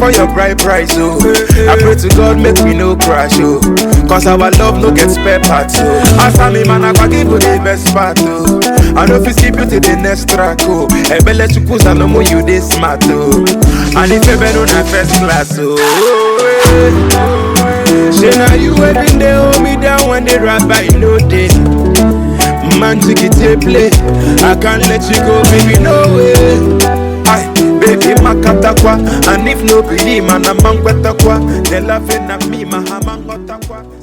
call your bride price, oh. I pray to God make me no crash, oh. Cause our love no get spare parts, oh. Answer me man, I go give you the best part, oh. I know if you skip you to the next track, oh. Ebele chukus I know more you this smart, oh. And if you better on a first class, oh. Say now you waiting they hold me down when they rap by no day. Man to get a play, I can't let you go, baby, no way. Aye, baby, makatakwa, and if no believe, man, I'm on kwa, they laughing at me, my hamang.